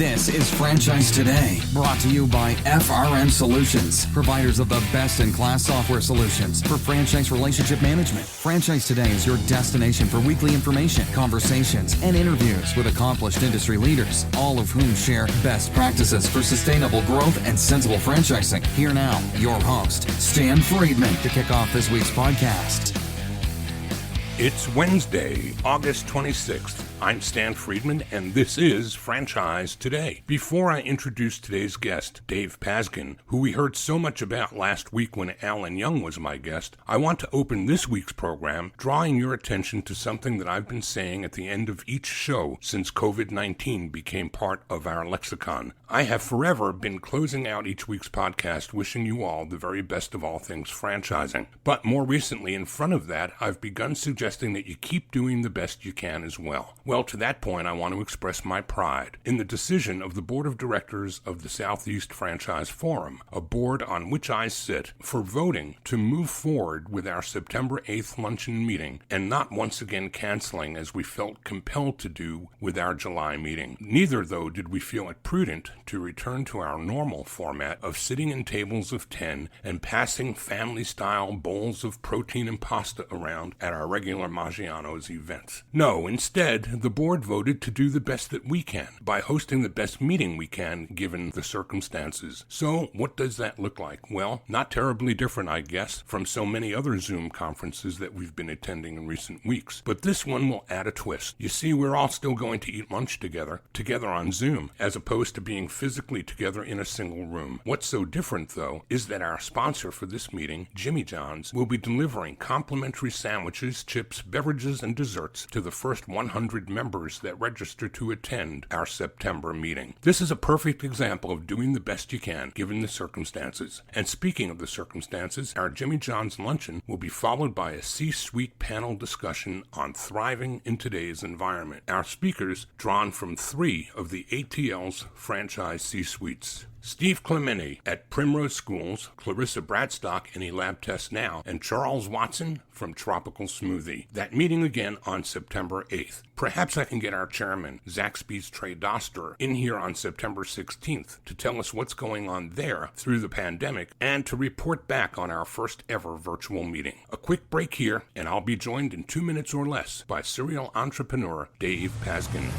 This is Franchise Today, brought to you by FRM Solutions, providers of the best-in-class software solutions for franchise relationship management. Franchise Today is your destination for weekly information, conversations, and interviews with accomplished industry leaders, all of whom share best practices for sustainable growth and sensible franchising. Here now, your host, Stan Friedman, to kick off this week's podcast. It's Wednesday, August 26th. I'm Stan Friedman, and this is Franchise Today. Before I introduce today's guest, Dave Pazgan, who we heard so much about last week when Alan Young was my guest, I want to open this week's program drawing your attention to something that I've been saying at the end of each show since COVID-19 became part of our lexicon. I have forever been closing out each week's podcast wishing you all the very best of all things franchising. But more recently, in front of that, I've begun suggesting that you keep doing the best you can as well. Well, to that point, I want to express my pride in the decision of the Board of Directors of the Southeast Franchise Forum, a board on which I sit, for voting to move forward with our September 8th luncheon meeting and not once again canceling as we felt compelled to do with our July meeting. Neither, though, did we feel it prudent to return to our normal format of sitting in tables of 10 and passing family-style bowls of protein and pasta around at our regular Maggiano's events. No, instead, the board voted to do the best that we can by hosting the best meeting we can given the circumstances. So what does that look like? Well, not terribly different, I guess, from so many other Zoom conferences that we've been attending in recent weeks. But this one will add a twist. You see, we're all still going to eat lunch together on Zoom, as opposed to being physically together in a single room. What's so different, though, is that our sponsor for this meeting, Jimmy John's, will be delivering complimentary sandwiches, chips, beverages, and desserts to the first 100 members that register to attend our September meeting. This is a perfect example of doing the best you can given the circumstances. And speaking of the circumstances, our Jimmy John's luncheon will be followed by a C-suite panel discussion on thriving in today's environment. Our speakers drawn from 3 of the ATL's franchise C-suites. Steve Clementi at Primrose Schools, Clarissa Bradstock in eLab Now, and Charles Watson from Tropical Smoothie. That meeting again on September 8th. Perhaps I can get our chairman, Zaxby's Trey Doster, in here on September 16th to tell us what's going on there through the pandemic and to report back on our first ever virtual meeting. A quick break here, and I'll be joined in 2 minutes or less by serial entrepreneur Dave Pazgan.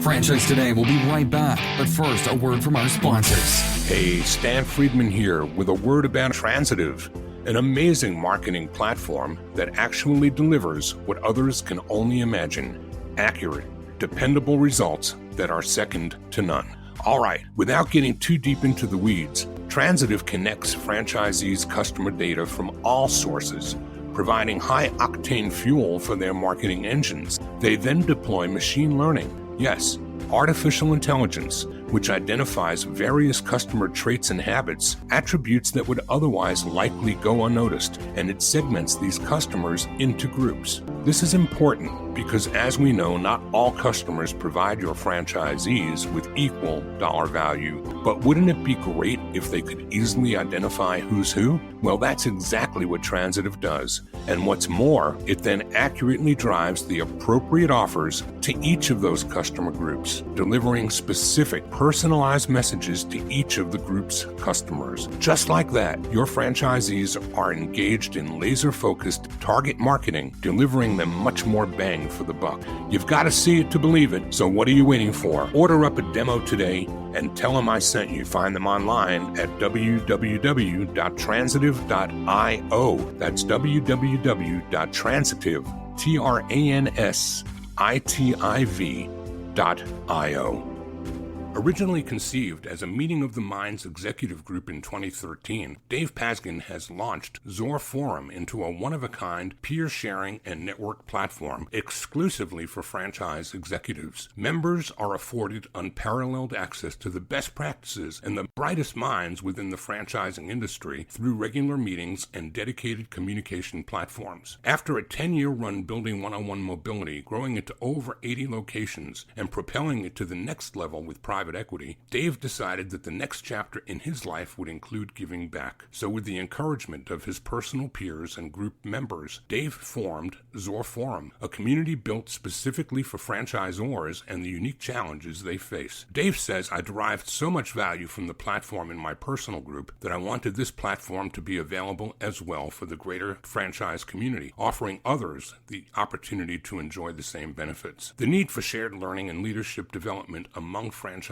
Franchise Today will be right back, but first, a word from our sponsors. Hey, Stan Friedman here with a word about Transitive, an amazing marketing platform that actually delivers what others can only imagine: accurate, dependable results that are second to none. All right, without getting too deep into the weeds, Transitive connects franchisees' customer data from all sources, providing high-octane fuel for their marketing engines. They then deploy machine learning. Yes, artificial intelligence, which identifies various customer traits and habits, attributes that would otherwise likely go unnoticed, and it segments these customers into groups. This is important because, as we know, not all customers provide your franchisees with equal dollar value. But wouldn't it be great if they could easily identify who's who? Well, that's exactly what Transitive does. And what's more, it then accurately drives the appropriate offers to each of those customer groups, delivering specific personalized messages to each of the group's customers. Just like that, your franchisees are engaged in laser-focused target marketing, delivering them much more bang for the buck. You've got to see it to believe it, so what are you waiting for? Order up a demo today and tell them I sent you. Find them online at www.transitive.io. That's www.transitive.io. Originally conceived as a meeting of the minds executive group in 2013, Dave Pazgan has launched ZorForum into a one-of-a-kind peer-sharing and network platform exclusively for franchise executives. Members are afforded unparalleled access to the best practices and the brightest minds within the franchising industry through regular meetings and dedicated communication platforms. After a 10-year run building one-on-one mobility, growing it to over 80 locations, and propelling it to the next level with projects private equity, Dave decided that the next chapter in his life would include giving back. So with the encouragement of his personal peers and group members, Dave formed ZorForum, a community built specifically for franchisors and the unique challenges they face. Dave says, I derived so much value from the platform in my personal group that I wanted this platform to be available as well for the greater franchise community, offering others the opportunity to enjoy the same benefits. The need for shared learning and leadership development among franchisors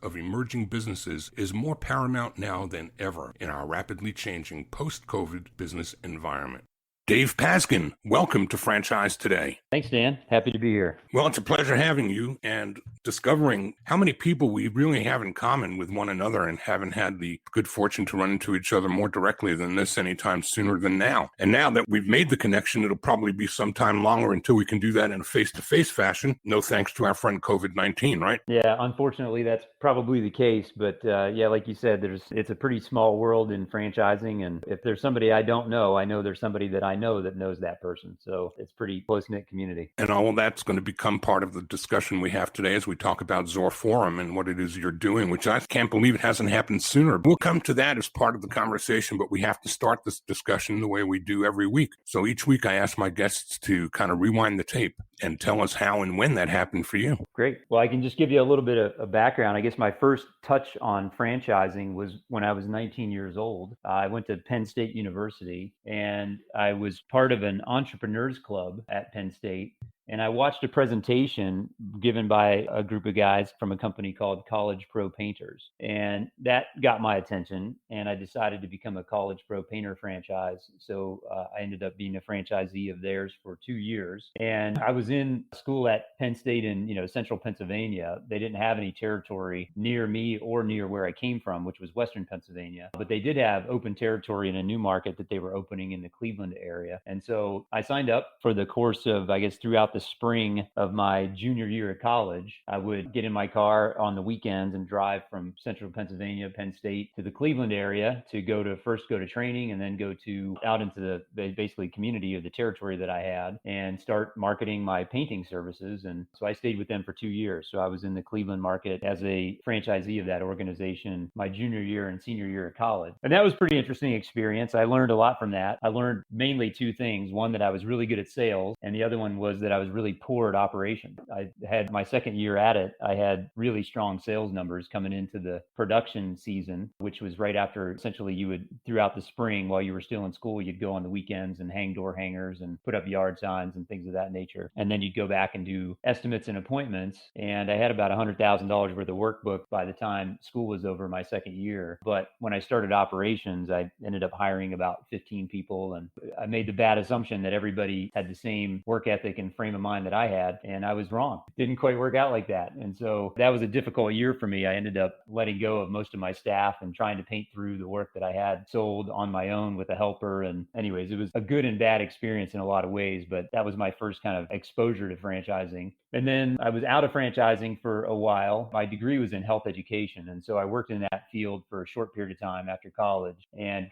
of emerging businesses is more paramount now than ever in our rapidly changing post-COVID business environment. Dave Pazgan, welcome to Franchise Today. Thanks, Dan. Happy to be here. Well, it's a pleasure having you and discovering how many people we really have in common with one another and haven't had the good fortune to run into each other more directly than this anytime sooner than now. And now that we've made the connection, it'll probably be some time longer until we can do that in a face-to-face fashion. No thanks to our friend COVID-19, right? Yeah, unfortunately, that's probably the case. But yeah, like you said, it's a pretty small world in franchising. And if there's somebody I don't know, I know there's somebody that I know that knows that person. So it's pretty close-knit community. And all of that's going to become part of the discussion we have today as we talk about ZorForum and what it is you're doing, which I can't believe it hasn't happened sooner. We'll come to that as part of the conversation, but we have to start this discussion the way we do every week. So each week I ask my guests to kind of rewind the tape and tell us how and when that happened for you. Great. Well, I can just give you a little bit of background. I guess my first touch on franchising was when I was 19 years old. I went to Penn State University and I was part of an entrepreneurs club at Penn State. And I watched a presentation given by a group of guys from a company called College Pro Painters. And that got my attention. And I decided to become a College Pro Painter franchise. So I ended up being a franchisee of theirs for 2 years. And I was in school at Penn State in, central Pennsylvania. They didn't have any territory near me or near where I came from, which was Western Pennsylvania. But they did have open territory in a new market that they were opening in the Cleveland area. And so I signed up for the course of, I guess, throughout the spring of my junior year of college. I would get in my car on the weekends and drive from central Pennsylvania, Penn State, to the Cleveland area to go to training and then go out into the basically community of the territory that I had and start marketing my painting services. And so I stayed with them for 2 years. So I was in the Cleveland market as a franchisee of that organization my junior year and senior year of college. And that was a pretty interesting experience. I learned a lot from that. I learned mainly two things. One, that I was really good at sales. And the other one was that I was really poor at operations. I had my second year at it. I had really strong sales numbers coming into the production season, which was right after essentially you would, throughout the spring while you were still in school, you'd go on the weekends and hang door hangers and put up yard signs and things of that nature. And then you'd go back and do estimates and appointments. And I had about $100,000 worth of workbook by the time school was over my second year. But when I started operations, I ended up hiring about 15 people. And I made the bad assumption that everybody had the same work ethic and frame of mind that I had. And I was wrong. It didn't quite work out like that. And so that was a difficult year for me. I ended up letting go of most of my staff and trying to paint through the work that I had sold on my own with a helper. And anyways, it was a good and bad experience in a lot of ways, but that was my first kind of exposure to franchising. And then I was out of franchising for a while. My degree was in health education. And so I worked in that field for a short period of time after college and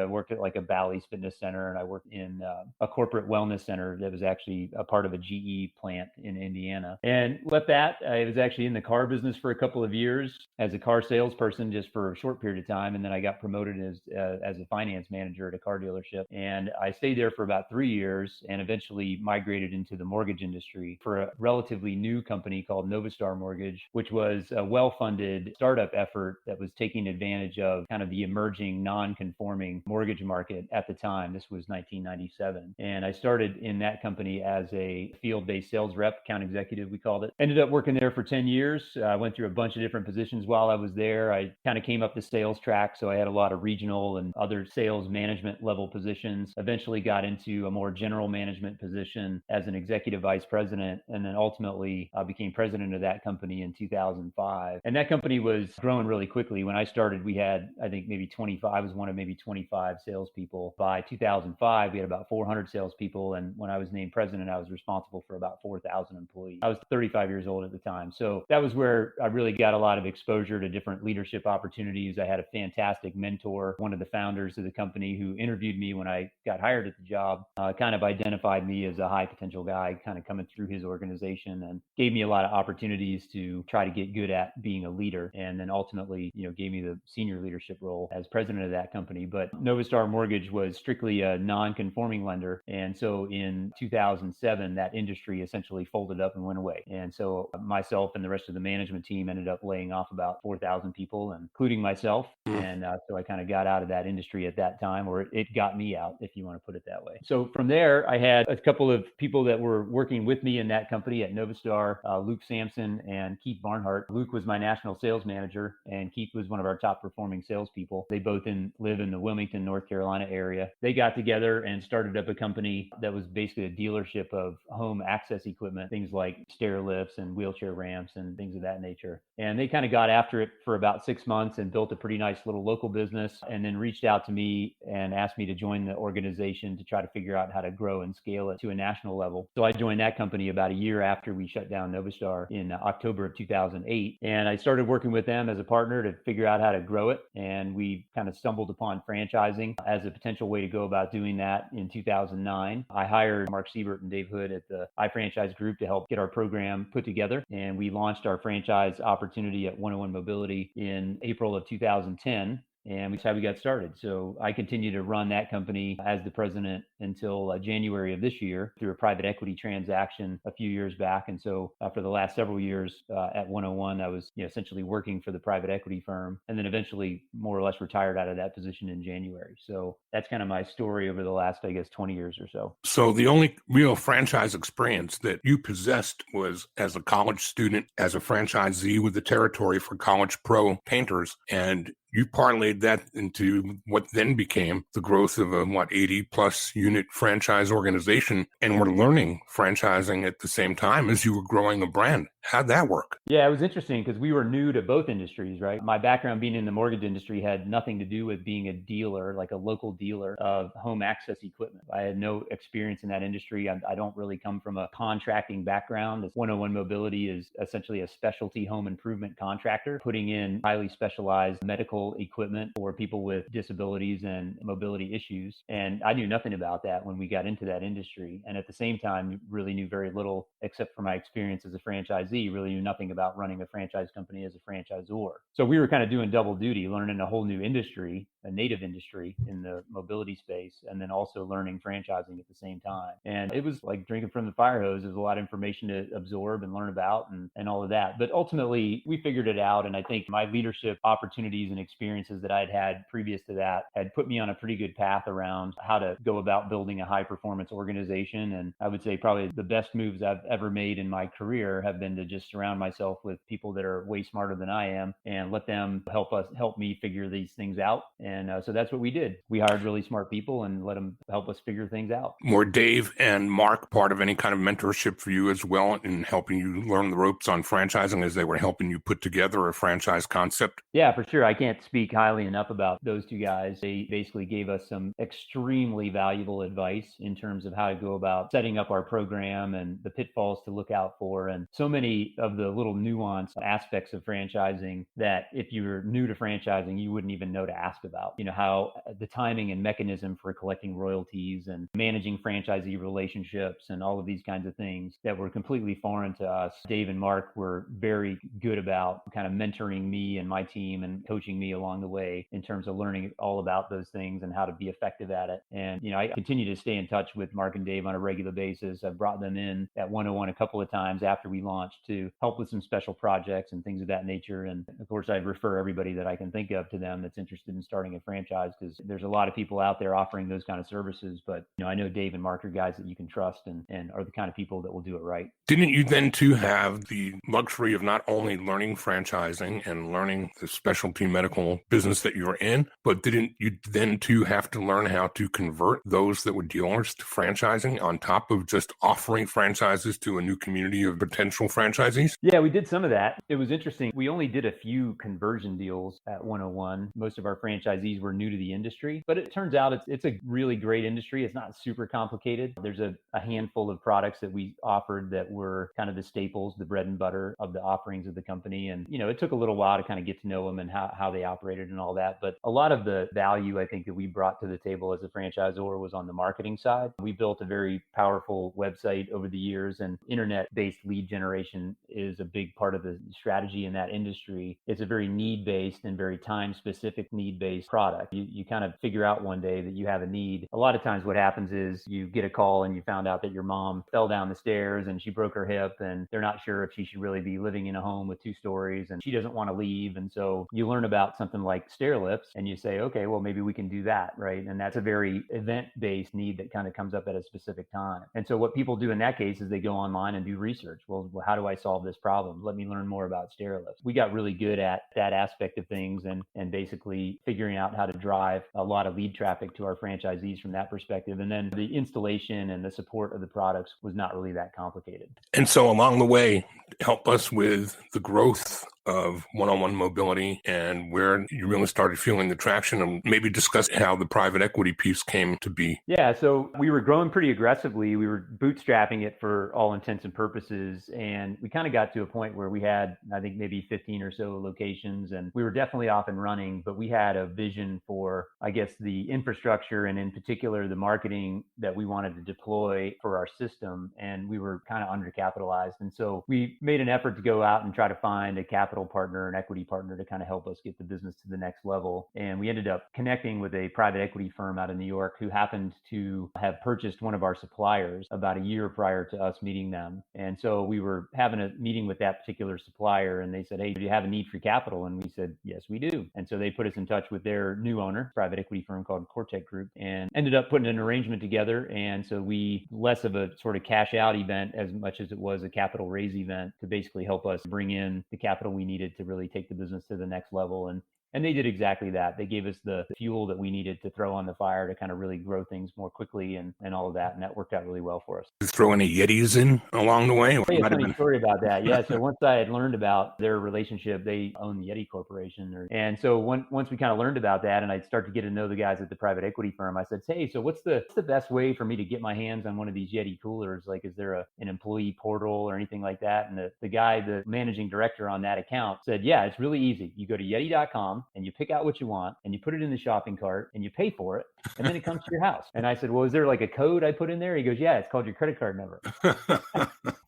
worked at like a Bally's fitness center. And I worked in a corporate wellness center that was actually a part of a GE plant in Indiana, and left that. I was actually in the car business for a couple of years as a car salesperson just for a short period of time. And then I got promoted as a finance manager at a car dealership. And I stayed there for about 3 years and eventually migrated into the mortgage industry for a relatively new company called Novastar Mortgage, which was a well-funded startup effort that was taking advantage of kind of the emerging non-conforming mortgage market at the time. This was 1997. And I started in that company as a field-based sales rep, account executive, we called it. Ended up working there for 10 years. I went through a bunch of different positions while I was there. I kind of came up the sales track. So I had a lot of regional and other sales management level positions. Eventually got into a more general management position as an executive vice president. And then ultimately became president of that company in 2005. And that company was growing really quickly. When I started, we had, I think maybe 25, I was one of maybe 25 salespeople. By 2005, we had about 400 salespeople. And when I was named president, I was responsible for about 4,000 employees. I was 35 years old at the time. So that was where I really got a lot of exposure to different leadership opportunities. I had a fantastic mentor, one of the founders of the company who interviewed me when I got hired at the job, kind of identified me as a high potential guy, kind of coming through his organization organization and gave me a lot of opportunities to try to get good at being a leader. And then ultimately, gave me the senior leadership role as president of that company. But Novastar Mortgage was strictly a non-conforming lender. And so in 2007, that industry essentially folded up and went away. And so myself and the rest of the management team ended up laying off about 4,000 people, including myself. And so I kind of got out of that industry at that time, or it got me out, if you want to put it that way. So from there, I had a couple of people that were working with me in that company at Novastar, Luke Sampson and Keith Barnhart. Luke was my national sales manager, and Keith was one of our top performing salespeople. They both live in the Wilmington, North Carolina area. They got together and started up a company that was basically a dealership of home access equipment, things like stair lifts and wheelchair ramps and things of that nature. And they kind of got after it for about 6 months and built a pretty nice little local business, and then reached out to me and asked me to join the organization to try to figure out how to grow and scale it to a national level. So I joined that company about a year after we shut down Novastar in October of 2008. And I started working with them as a partner to figure out how to grow it. And we kind of stumbled upon franchising as a potential way to go about doing that in 2009. I hired Mark Siebert and Dave Hood at the iFranchise Group to help get our program put together. And we launched our franchise opportunity at 101 Mobility in April of 2010. And that's how we got started. So I continued to run that company as the president until January of this year through a private equity transaction a few years back. And so for the last several years at 101, I was essentially working for the private equity firm, and then eventually more or less retired out of that position in January. So that's kind of my story over the last, 20 years or so. So the only real franchise experience that you possessed was as a college student, as a franchisee with the territory for College Pro painters, and you parlayed that into what then became the growth of a 80 plus unit franchise organization, and were learning franchising at the same time as you were growing a brand. How'd that work? Yeah, it was interesting because we were new to both industries, right? My background being in the mortgage industry had nothing to do with being a dealer, like a local dealer of home access equipment. I had no experience in that industry. I don't really come from a contracting background. 101 Mobility is essentially a specialty home improvement contractor, putting in highly specialized medical equipment for people with disabilities and mobility issues. And I knew nothing about that when we got into that industry. And at the same time, really knew very little, except for my experience as a franchisee, really knew nothing about running a franchise company as a franchisor. So we were kind of doing double duty, learning a whole new industry, a native industry in the mobility space, and then also learning franchising at the same time. And it was like drinking from the fire hose. There's a lot of information to absorb and learn about and all of that. But ultimately, we figured it out. And I think my leadership opportunities and experiences that I'd had previous to that had put me on a pretty good path around how to go about building a high performance organization. And I would say probably the best moves I've ever made in my career have been to just surround myself with people that are way smarter than I am and let them help me figure these things out. And so that's what we did. We hired really smart people and let them help us figure things out. Were Dave and Mark part of any kind of mentorship for you as well in helping you learn the ropes on franchising as they were helping you put together a franchise concept? Yeah, for sure. I can't speak highly enough about those two guys. They basically gave us some extremely valuable advice in terms of how to go about setting up our program and the pitfalls to look out for, and so many of the little nuanced aspects of franchising that if you're new to franchising, you wouldn't even know to ask about. How the timing and mechanism for collecting royalties and managing franchisee relationships and all of these kinds of things that were completely foreign to us. Dave and Mark were very good about kind of mentoring me and my team and coaching me along the way in terms of learning all about those things and how to be effective at it. And, I continue to stay in touch with Mark and Dave on a regular basis. I've brought them in at 101 a couple of times after we launched to help with some special projects and things of that nature. And of course, I refer everybody that I can think of to them that's interested in starting a franchise, because there's a lot of people out there offering those kind of services. But, I know Dave and Mark are guys that you can trust and are the kind of people that will do it right. Didn't you then too have the luxury of not only learning franchising and learning the specialty medical business that you're in, but didn't you then too have to learn how to convert those that were dealers to franchising on top of just offering franchises to a new community of potential franchisees? Yeah, we did some of that. It was interesting. We only did a few conversion deals at 101. Most of our franchisees were new to the industry, but it turns out it's a really great industry. It's not super complicated. There's a handful of products that we offered that were kind of the staples, the bread and butter of the offerings of the company. And, it took a little while to kind of get to know them and how they operated and all that. But a lot of the value I think that we brought to the table as a franchisor was on the marketing side. We built a very powerful website over the years, and internet-based lead generation is a big part of the strategy in that industry. It's a very need-based and very time-specific need-based product. You kind of figure out one day that you have a need. A lot of times what happens is you get a call and you found out that your mom fell down the stairs and she broke her hip, and they're not sure if she should really be living in a home with 2 stories, and she doesn't want to leave. And so you learn about something like stair lifts and you say, okay, well, maybe we can do that, right? And that's a very event-based need that kind of comes up at a specific time. And so what people do in that case is they go online and do research. Well, how do I solve this problem? Let me learn more about stair lifts. We got really good at that aspect of things and basically figuring out how to drive a lot of lead traffic to our franchisees from that perspective. And then the installation and the support of the products was not really that complicated. And so along the way, help us with the growth of one-on-one mobility and where you really started feeling the traction, and maybe discuss how the private equity piece came to be. Yeah, so we were growing pretty aggressively. We were bootstrapping it for all intents and purposes. And we kind of got to a point where we had, I think, maybe 15 or so locations, and we were definitely off and running, but we had a vision for, I guess, the infrastructure and in particular, the marketing that we wanted to deploy for our system. And we were kind of undercapitalized. And so we made an effort to go out and try to find a capital partner, an equity partner to kind of help us get the business to the next level. And we ended up connecting with a private equity firm out of New York who happened to have purchased one of our suppliers about a year prior to us meeting them. And so we were having a meeting with that particular supplier, and they said, hey, do you have a need for capital? And we said, yes, we do. And so they put us in touch with their new owner, private equity firm called Cortec Group, and ended up putting an arrangement together. And so we, less of a sort of cash out event as much as it was a capital raise event to basically help us bring in the capital we needed to really take the business to the next level. And they did exactly that. They gave us the fuel that we needed to throw on the fire to kind of really grow things more quickly and all of that. And that worked out really well for us. Did you throw any Yetis in along the way? I'll tell you a funny story about that. Yeah. So once I had learned about their relationship, they own the Yeti Corporation. And so once we kind of learned about that and I'd start to get to know the guys at the private equity firm, I said, hey, so what's the best way for me to get my hands on one of these Yeti coolers? Like, is there an employee portal or anything like that? And the guy, the managing director on that account said, yeah, it's really easy. You go to yeti.com and you pick out what you want and you put it in the shopping cart and you pay for it. And then it comes to your house. And I said, well, is there like a code I put in there? He goes, yeah, it's called your credit card number.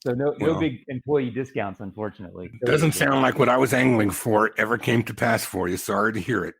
So no big employee discounts, unfortunately. Doesn't sound like what I was angling for ever came to pass for you. Sorry to hear it.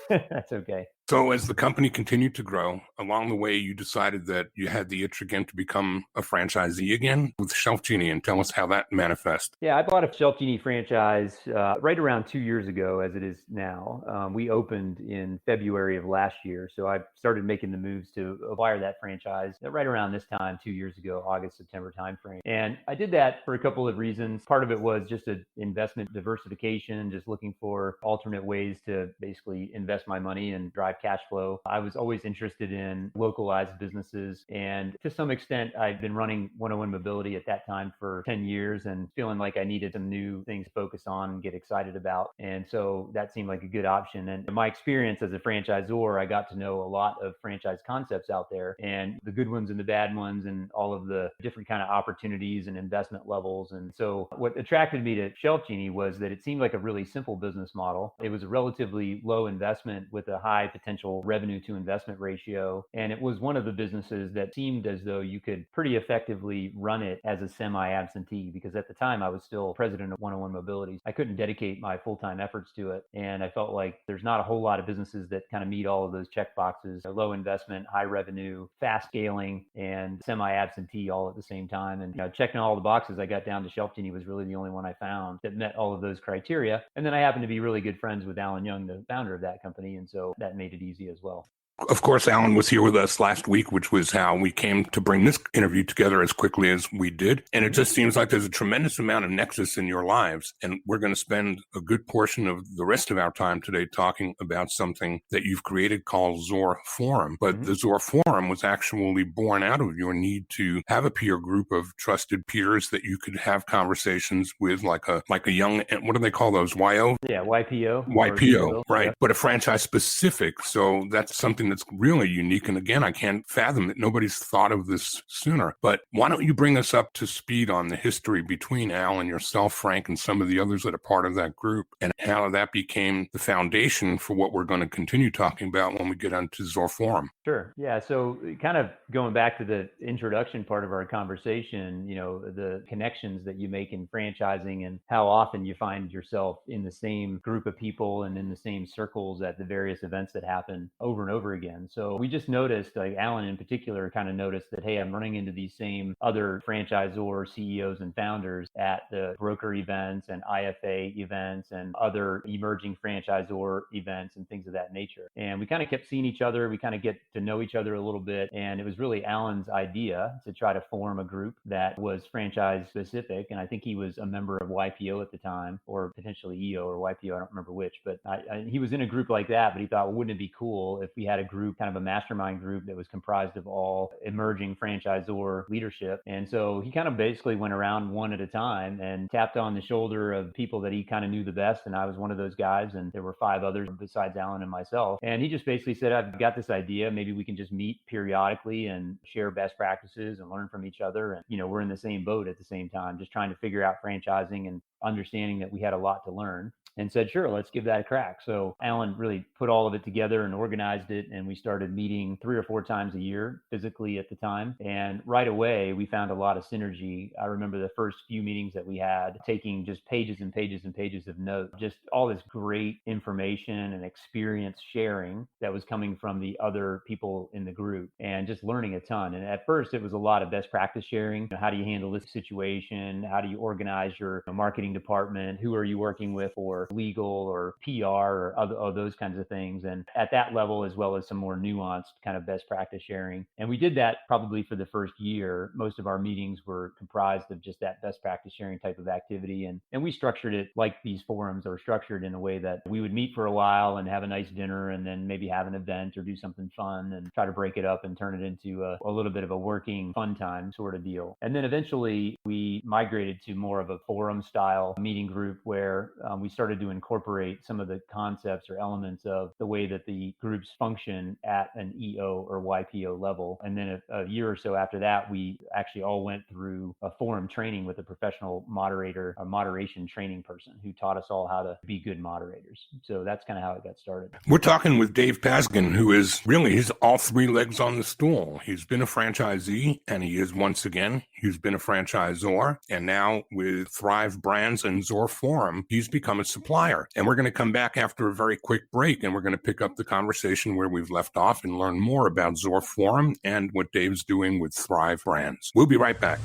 That's okay. So as the company continued to grow, along the way, you decided that you had the itch again to become a franchisee again with Shelf Genie, and tell us how that manifests. Yeah, I bought a Shelf Genie franchise right around 2 years ago, as it is now. We opened in February of last year. So I started making the moves to acquire that franchise right around this time, 2 years ago, August, September timeframe. And I did that for a couple of reasons. Part of it was just an investment diversification, just looking for alternate ways to basically invest my money and drive cash flow. I was always interested in localized businesses. And to some extent, I'd been running one-on-one mobility at that time for 10 years and feeling like I needed some new things to focus on and get excited about. And so that seemed like a good option. And in my experience as a franchisor, I got to know a lot of franchise concepts out there, and the good ones and the bad ones and all of the different kind of opportunities and investment levels. And so what attracted me to Shelf Genie was that it seemed like a really simple business model. It was a relatively low investment with a high potential revenue to investment ratio. And it was one of the businesses that seemed as though you could pretty effectively run it as a semi-absentee, because at the time I was still president of one-on-one mobility. I couldn't dedicate my full-time efforts to it. And I felt like there's not a whole lot of businesses that kind of meet all of those check boxes: low investment, high revenue, fast scaling, and semi-absentee all at the same time. And checking all the boxes, I got down to Shelf Genie was really the only one I found that met all of those criteria. And then I happened to be really good friends with Alan Young, the founder of that company. And so that made it easy as well. Of course, Alan was here with us last week, which was how we came to bring this interview together as quickly as we did. And it just seems like there's a tremendous amount of nexus in your lives. And we're going to spend a good portion of the rest of our time today talking about something that you've created called ZorForum. But the ZorForum was actually born out of your need to have a peer group of trusted peers that you could have conversations with, like a young, what do they call those? YO? Yeah, YPO. YPO, right. Yeah. But a franchise specific. So that's something that's really unique. And again, I can't fathom that nobody's thought of this sooner. But why don't you bring us up to speed on the history between Al and yourself, Frank, and some of the others that are part of that group, and how that became the foundation for what we're going to continue talking about when we get onto ZorForum. Sure. Yeah. So kind of going back to the introduction part of our conversation, the connections that you make in franchising and how often you find yourself in the same group of people and in the same circles at the various events that happen over and over again. So we just noticed, like Alan in particular kind of noticed that, hey, I'm running into these same other franchisor CEOs and founders at the broker events and IFA events and other emerging franchisor events and things of that nature. And we kind of kept seeing each other. We kind of get to know each other a little bit. And it was really Alan's idea to try to form a group that was franchise specific. And I think he was a member of YPO at the time, or potentially EO or YPO. I don't remember which, but he was in a group like that. But he thought, well, wouldn't it be cool if we had a group, kind of a mastermind group that was comprised of all emerging franchisor leadership? And so he kind of basically went around one at a time and tapped on the shoulder of people that he kind of knew the best. And I was one of those guys. And there were 5 others besides Alan and myself. And he just basically said, I've got this idea. Maybe we can just meet periodically and share best practices and learn from each other. And, we're in the same boat at the same time, just trying to figure out franchising and understanding that we had a lot to learn. And said, sure, let's give that a crack. So Alan really put all of it together and organized it. And we started meeting 3 or 4 times a year physically at the time. And right away, we found a lot of synergy. I remember the first few meetings that we had, taking just pages and pages and pages of notes, just all this great information and experience sharing that was coming from the other people in the group, and just learning a ton. And at first, it was a lot of best practice sharing. How do you handle this situation? How do you organize your marketing department? Who are you working with for legal or PR or other those kinds of things? And at that level, as well as some more nuanced kind of best practice sharing. And we did that probably for the first year. Most of our meetings were comprised of just that best practice sharing type of activity. And we structured it like these forums are structured, in a way that we would meet for a while and have a nice dinner, and then maybe have an event or do something fun and try to break it up and turn it into a little bit of a working fun time sort of deal. And then eventually we migrated to more of a forum style meeting group, where we started to incorporate some of the concepts or elements of the way that the groups function at an EO or YPO level. And then a year or so after that, we actually all went through a forum training with a professional moderator, a moderation training person who taught us all how to be good moderators. So that's kind of how it got started. We're talking with Dave Pazgan, who is really, he's all 3 legs on the stool. He's been a franchisee, and he is, once again, he's been a franchisor. And now with Thrive Brands and ZorForum, he's become a supplier. And we're going to come back after a very quick break, and we're going to pick up the conversation where we've left off and learn more about ZorForum and what Dave's doing with Thrive Brands. We'll be right back.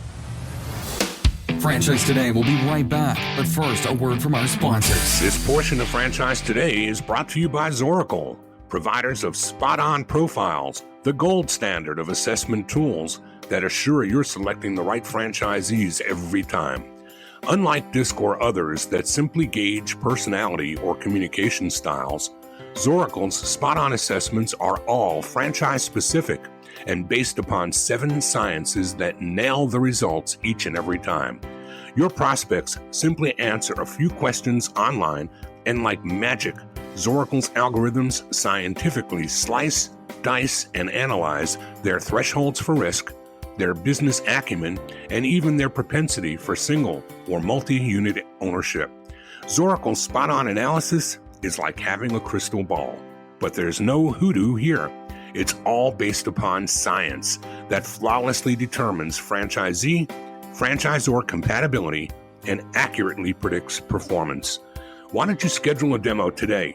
Franchise Today will be right back. But first, a word from our sponsors. This portion of Franchise Today is brought to you by Zoracle, providers of spot-on profiles, the gold standard of assessment tools that assure you're selecting the right franchisees every time. Unlike DISC or others that simply gauge personality or communication styles, Zoracle's spot-on assessments are all franchise-specific and based upon 7 sciences that nail the results each and every time. Your prospects simply answer a few questions online, and like magic, Zoracle's algorithms scientifically slice, dice, and analyze their thresholds for risk, their business acumen, and even their propensity for single or multi-unit ownership. Zoracle's spot-on analysis is like having a crystal ball, but there's no hoodoo here. It's all based upon science that flawlessly determines franchisee, franchisor compatibility, and accurately predicts performance. Why don't you schedule a demo today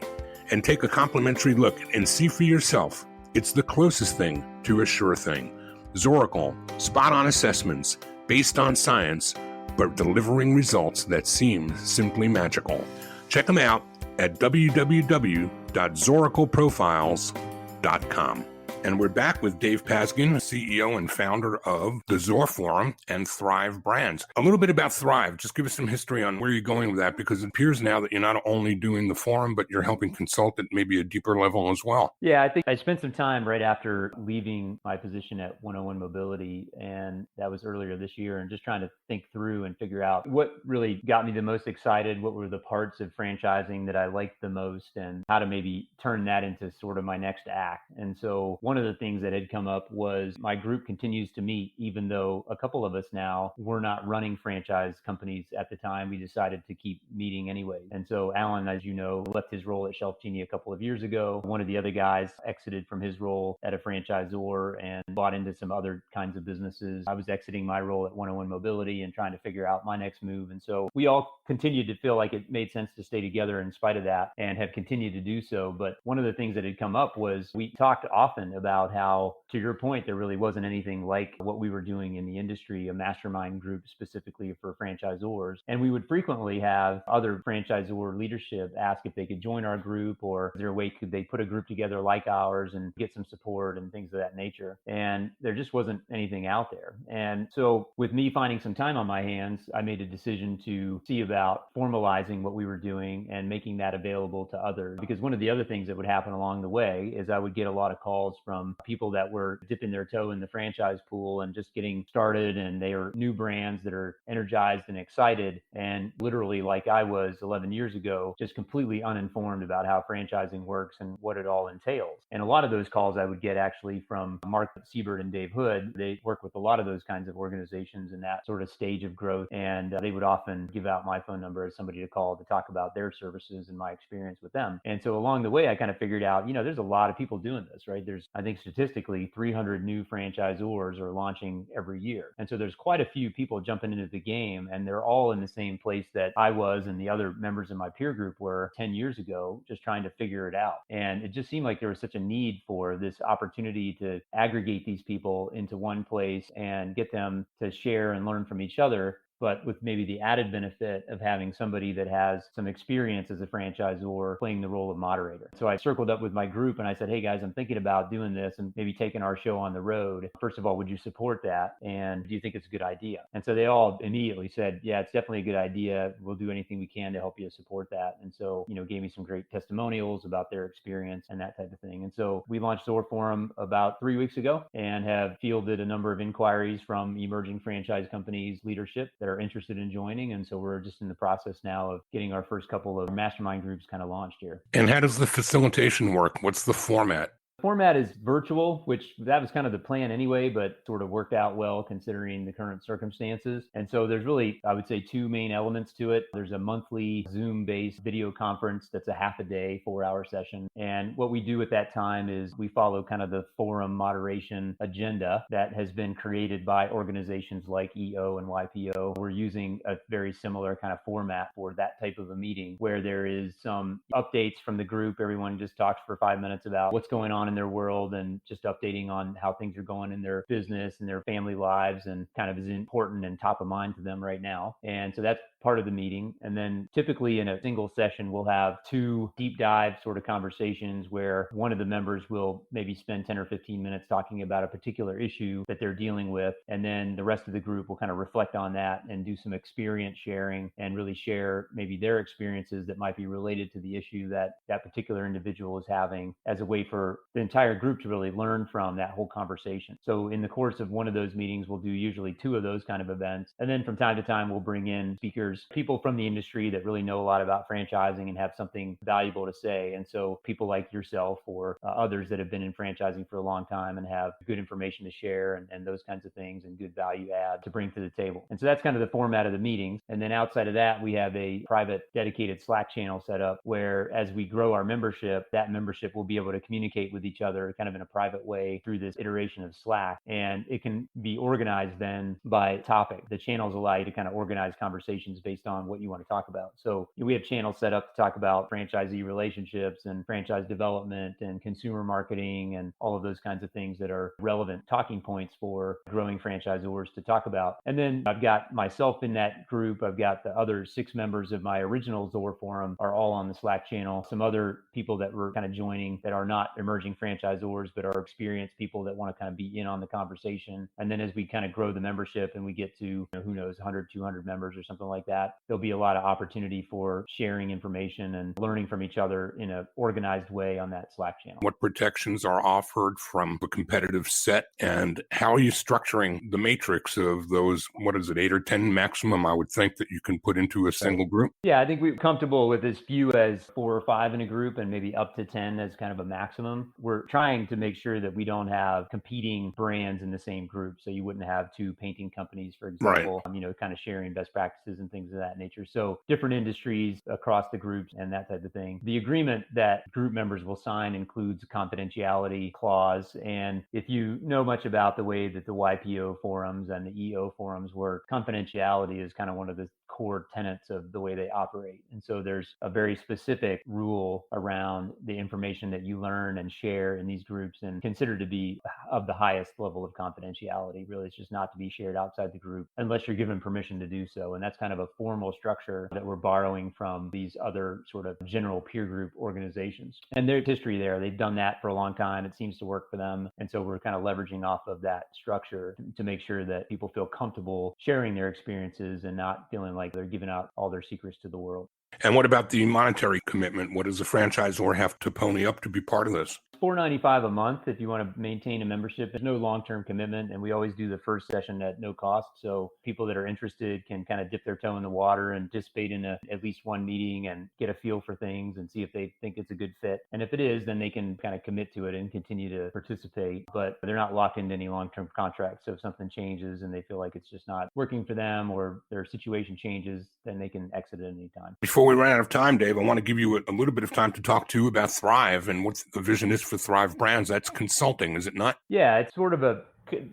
and take a complimentary look and see for yourself? It's the closest thing to a sure thing. Zoracle, spot-on assessments based on science, but delivering results that seem simply magical. Check them out at www.zoracleprofiles.com. And we're back with Dave Pazgan, CEO and founder of the ZorForum and Thrive brands. A little bit about Thrive. Just give us some history on where you're going with that, because it appears now that you're not only doing the forum, but you're helping consult at maybe a deeper level as well. Yeah, I think I spent some time right after leaving my position at 101 Mobility, and that was earlier this year, and just trying to think through and figure out what really got me the most excited, what were the parts of franchising that I liked the most, and how to maybe turn that into sort of my next act. And so one of the things that had come up was my group continues to meet, even though a couple of us now were not running franchise companies at the time. We decided to keep meeting anyway. And so Alan, as you know, left his role at Shelf Genie a couple of years ago. One of the other guys exited from his role at a franchisor and bought into some other kinds of businesses. I was exiting my role at 101 Mobility and trying to figure out my next move. And so we all continued to feel like it made sense to stay together in spite of that, and have continued to do so. But one of the things that had come up was we talked often about how, to your point, there really wasn't anything like what we were doing in the industry, a mastermind group specifically for franchisors. And we would frequently have other franchisor leadership ask if they could join our group, or is there a way could they put a group together like ours and get some support and things of that nature. And there just wasn't anything out there. And so with me finding some time on my hands, I made a decision to see about formalizing what we were doing and making that available to others. Because one of the other things that would happen along the way is I would get a lot of calls from people that were dipping their toe in the franchise pool and just getting started, and they are new brands that are energized and excited, and literally, like I was 11 years ago, just completely uninformed about how franchising works and what it all entails. And a lot of those calls I would get actually from Mark Siebert and Dave Hood. They work with a lot of those kinds of organizations in that sort of stage of growth, and they would often give out my phone number as somebody to call to talk about their services and my experience with them. And so along the way, I kind of figured out, there's a lot of people doing this, right? There's, I think statistically, 300 new franchisors are launching every year. And so there's quite a few people jumping into the game, and they're all in the same place that I was and the other members of my peer group were 10 years ago, just trying to figure it out. And it just seemed like there was such a need for this opportunity to aggregate these people into one place and get them to share and learn from each other, but with maybe the added benefit of having somebody that has some experience as a franchisor playing the role of moderator. So I circled up with my group and I said, hey guys, I'm thinking about doing this and maybe taking our show on the road. First of all, would you support that? And do you think it's a good idea? And so they all immediately said, yeah, it's definitely a good idea. We'll do anything we can to help you support that. And so, gave me some great testimonials about their experience and that type of thing. And so we launched ZorForum about 3 weeks ago and have fielded a number of inquiries from emerging franchise companies leadership that are interested in joining. And so we're just in the process now of getting our first couple of mastermind groups kind of launched here. And how does the facilitation work? What's the format? Format is virtual, which that was kind of the plan anyway, but sort of worked out well considering the current circumstances. And so there's really, I would say, two main elements to it. There's a monthly Zoom-based video conference that's a half a day, 4-hour session. And what we do at that time is we follow kind of the forum moderation agenda that has been created by organizations like EO and YPO. We're using a very similar kind of format for that type of a meeting where there is some updates from the group. Everyone just talks for 5 minutes about what's going on in their world and just updating on how things are going in their business and their family lives, and kind of is important and top of mind to them right now. And so that's part of the meeting. And then typically in a single session, we'll have two deep dive sort of conversations where one of the members will maybe spend 10 or 15 minutes talking about a particular issue that they're dealing with. And then the rest of the group will kind of reflect on that and do some experience sharing and really share maybe their experiences that might be related to the issue that that particular individual is having, as a way for the entire group to really learn from that whole conversation. So in the course of one of those meetings, we'll do usually two of those kind of events. And then from time to time, we'll bring in speakers, people from the industry that really know a lot about franchising and have something valuable to say. And so people like yourself or others that have been in franchising for a long time and have good information to share and those kinds of things and good value add to bring to the table. And so that's kind of the format of the meetings. And then outside of that, we have a private dedicated Slack channel set up where as we grow our membership, that membership will be able to communicate with each other kind of in a private way through this iteration of Slack. And it can be organized then by topic. The channels allow you to kind of organize conversations based on what you want to talk about. So we have channels set up to talk about franchisee relationships and franchise development and consumer marketing and all of those kinds of things that are relevant talking points for growing franchisors to talk about. And then I've got myself in that group. I've got the other 6 members of my original ZorForum are all on the Slack channel. Some other people that were kind of joining that are not emerging franchisors, but are experienced people that want to kind of be in on the conversation. And then as we kind of grow the membership and we get to, who knows, 100, 200 members or something like that, there'll be a lot of opportunity for sharing information and learning from each other in an organized way on that Slack channel. What protections are offered from a competitive set, and how are you structuring the matrix of those, 8 or 10 maximum, I would think, that you can put into a single group? Yeah, I think we're comfortable with as few as 4 or 5 in a group and maybe up to 10 as kind of a maximum. We're trying to make sure that we don't have competing brands in the same group. So you wouldn't have 2 painting companies, for example, right, kind of sharing best practices and things of that nature. So different industries across the groups and that type of thing. The agreement that group members will sign includes a confidentiality clause. And if you know much about the way that the YPO forums and the EO forums work, confidentiality is kind of one of the core tenets of the way they operate. And so there's a very specific rule around the information that you learn and share in these groups and considered to be of the highest level of confidentiality. Really, it's just not to be shared outside the group unless you're given permission to do so. And that's kind of a formal structure that we're borrowing from these other sort of general peer group organizations. And there's history there. They've done that for a long time. It seems to work for them. And so we're kind of leveraging off of that structure to make sure that people feel comfortable sharing their experiences and not feeling like they're giving out all their secrets to the world. And what about the monetary commitment? What does a franchisor have to pony up to be part of this? $4.95 a month if you want to maintain a membership. There's no long-term commitment, and we always do the first session at no cost. So people that are interested can kind of dip their toe in the water and participate in at least one meeting and get a feel for things and see if they think it's a good fit. And if it is, then they can kind of commit to it and continue to participate, but they're not locked into any long-term contracts. So if something changes and they feel like it's just not working for them or their situation changes, then they can exit at any time. Before we run out of time, Dave, I want to give you a little bit of time to talk to about Thrive and what the vision is for Thrive Brands. That's consulting, is it not? Yeah, it's sort of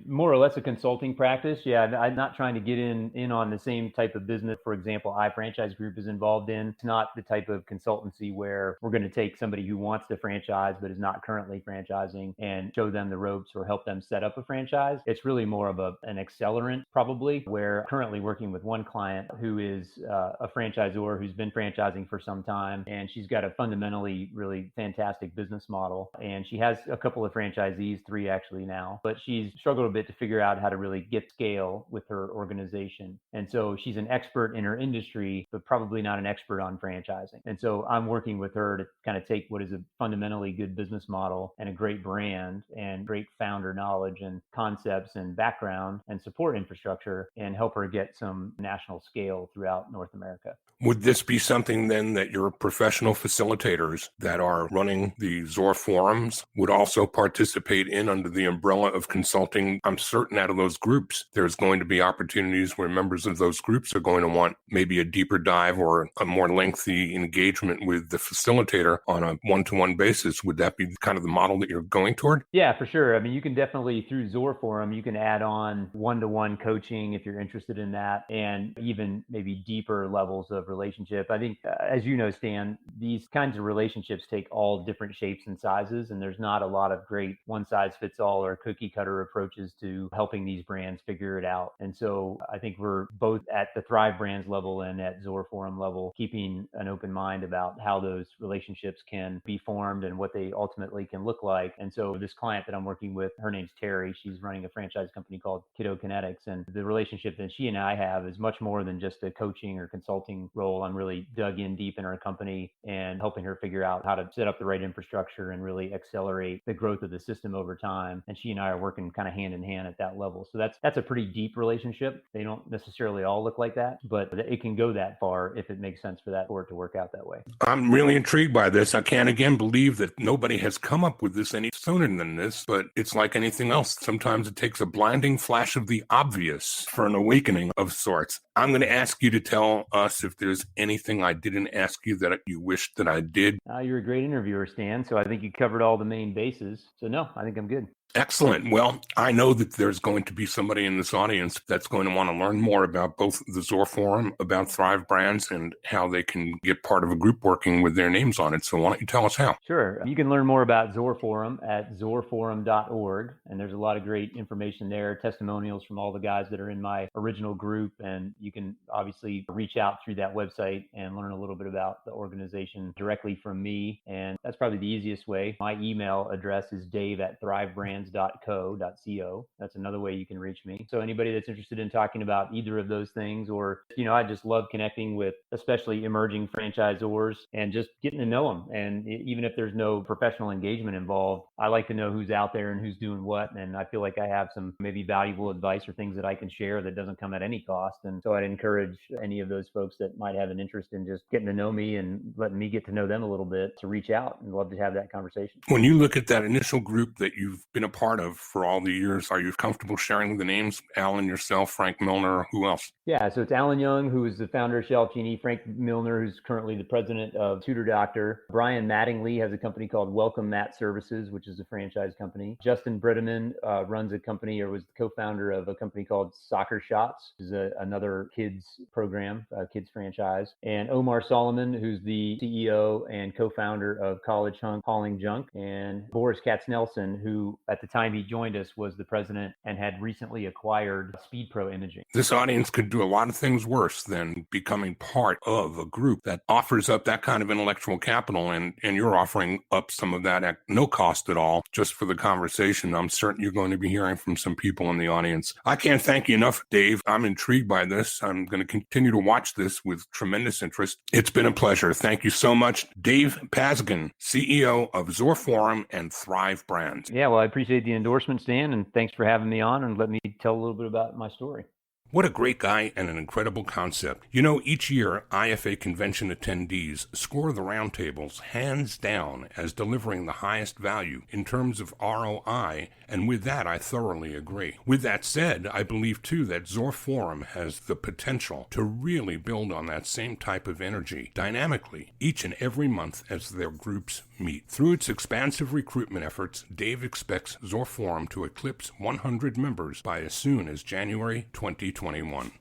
more or less a consulting practice. Yeah, I'm not trying to get in on the same type of business, for example, iFranchise Group is involved in. It's not the type of consultancy where we're going to take somebody who wants to franchise but is not currently franchising and show them the ropes or help them set up a franchise. It's really more of an accelerant, probably, where I'm currently working with one client who is a franchisor who's been franchising for some time, and she's got a fundamentally really fantastic business model. And she has a couple of franchisees, 3 actually now, but she's struggled a bit to figure out how to really get scale with her organization. And so she's an expert in her industry, but probably not an expert on franchising. And so I'm working with her to kind of take what is a fundamentally good business model and a great brand and great founder knowledge and concepts and background and support infrastructure and help her get some national scale throughout North America. Would this be something then that your professional facilitators that are running the ZorForums would also participate in under the umbrella of consulting? I'm certain out of those groups, there's going to be opportunities where members of those groups are going to want maybe a deeper dive or a more lengthy engagement with the facilitator on a one-to-one basis. Would that be kind of the model that you're going toward? Yeah, for sure. I mean, you can definitely, through ZorForum, you can add on one-to-one coaching if you're interested in that, and even maybe deeper levels of relationship. I think, as you know, Stan, these kinds of relationships take all different shapes and sizes, and there's not a lot of great one-size-fits-all or cookie-cutter approaches to helping these brands figure it out. And so I think we're both at the Thrive Brands level and at ZorForum level, keeping an open mind about how those relationships can be formed and what they ultimately can look like. And so this client that I'm working with, her name's Terry. She's running a franchise company called Kiddo Kinetics. And the relationship that she and I have is much more than just a coaching or consulting role. I'm really dug in deep in her company and helping her figure out how to set up the right infrastructure and really accelerate the growth of the system over time. And she and I are working kind of hand in hand at that level. So that's a pretty deep relationship. They don't necessarily all look like that, but it can go that far if it makes sense for it to work out that way. I'm really intrigued by this. I can't again believe that nobody has come up with this any sooner than this, but it's like anything else. Sometimes it takes a blinding flash of the obvious for an awakening of sorts. I'm going to ask you to tell us if there's anything I didn't ask you that you wish that I did. You're a great interviewer, Stan. So I think you covered all the main bases. So no, I think I'm good. Excellent. Well, I know that there's going to be somebody in this audience that's going to want to learn more about both the ZorForum, about Thrive Brands, and how they can get part of a group working with their names on it. So why don't you tell us how? Sure. You can learn more about ZorForum at zorforum.org. And there's a lot of great information there, testimonials from all the guys that are in my original group. And you can obviously reach out through that website and learn a little bit about the organization directly from me. And that's probably the easiest way. My email address is dave@thrivebrands.co. That's another way you can reach me. So anybody that's interested in talking about either of those things, or, I just love connecting with especially emerging franchisors and just getting to know them. And even if there's no professional engagement involved, I like to know who's out there and who's doing what. And I feel like I have some maybe valuable advice or things that I can share that doesn't come at any cost. And so I'd encourage any of those folks that might have an interest in just getting to know me and letting me get to know them a little bit to reach out, and love to have that conversation. When you look at that initial group that you've been a part of for all the years, are you comfortable sharing the names? Alan, yourself, Frank Milner, who else? Yeah, so it's Alan Young, who is the founder of Shelf Genie, Frank Milner, who's currently the president of Tutor Doctor. Brian Mattingly has a company called Welcome Mat Services, which is a franchise company. Justin Brittaman runs a company, or was the co-founder of a company called Soccer Shots, which is another kids program, kids franchise. And Omar Solomon, who's the CEO and co-founder of College Hauling Junk. And Boris Katznelson, who at the time he joined us was the president and had recently acquired Speed Pro Imaging. This audience could do a lot of things worse than becoming part of a group that offers up that kind of intellectual capital, and you're offering up some of that at no cost at all, just for the conversation. I'm certain you're going to be hearing from some people in the audience. I can't thank you enough, Dave. I'm intrigued by this. I'm going to continue to watch this with tremendous interest. It's been a pleasure. Thank you so much, Dave Pazgan, CEO of ZorForum and Thrive Brands. Yeah, well, I appreciate the endorsement, Stan, and thanks for having me on and let me tell a little bit about my story. What a great guy and an incredible concept. Each year, IFA convention attendees score the roundtables hands down as delivering the highest value in terms of ROI, and with that, I thoroughly agree. With that said, I believe too that ZorForum has the potential to really build on that same type of energy dynamically each and every month as their groups meet. Through its expansive recruitment efforts, Dave expects ZorForum to eclipse 100 members by as soon as January 2021.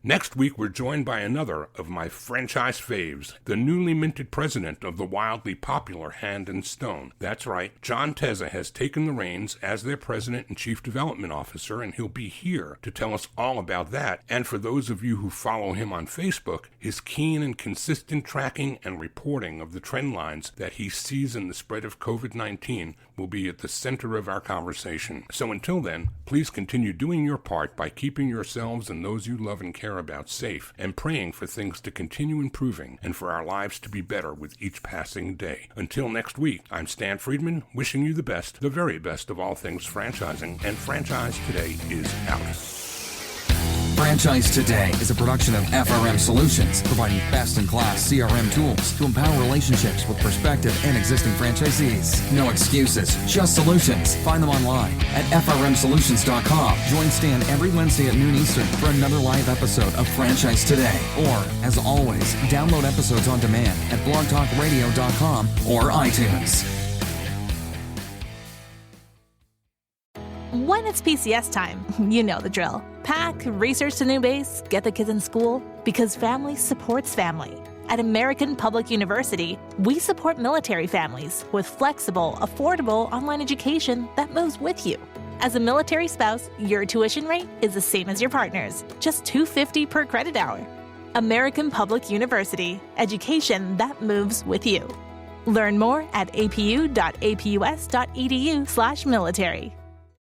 Next week, we're joined by another of my franchise faves, the newly minted president of the wildly popular Hand and Stone. That's right, John Tezza has taken the reins as their president and chief development officer, and he'll be here to tell us all about that. And for those of you who follow him on Facebook, his keen and consistent tracking and reporting of the trend lines that he sees in the spread of COVID-19 will be at the center of our conversation. So until then, please continue doing your part by keeping yourselves and those you love and care about safe, and praying for things to continue improving and for our lives to be better with each passing day. Until next week, I'm Stan Friedman, wishing you the best, the very best of all things franchising, and Franchise Today is out. Franchise Today is a production of FRM Solutions, providing best-in-class CRM tools to empower relationships with prospective and existing franchisees. No excuses, just solutions. Find them online at frmsolutions.com. Join Stan every Wednesday at noon Eastern for another live episode of Franchise Today. Or, as always, download episodes on demand at blogtalkradio.com or iTunes. When it's PCS time, you know the drill. Pack, research to new base, get the kids in school, because family supports family. At American Public University, we support military families with flexible, affordable online education that moves with you. As a military spouse, your tuition rate is the same as your partner's, just $250 per credit hour. American Public University, education that moves with you. Learn more at apu.apus.edu/military.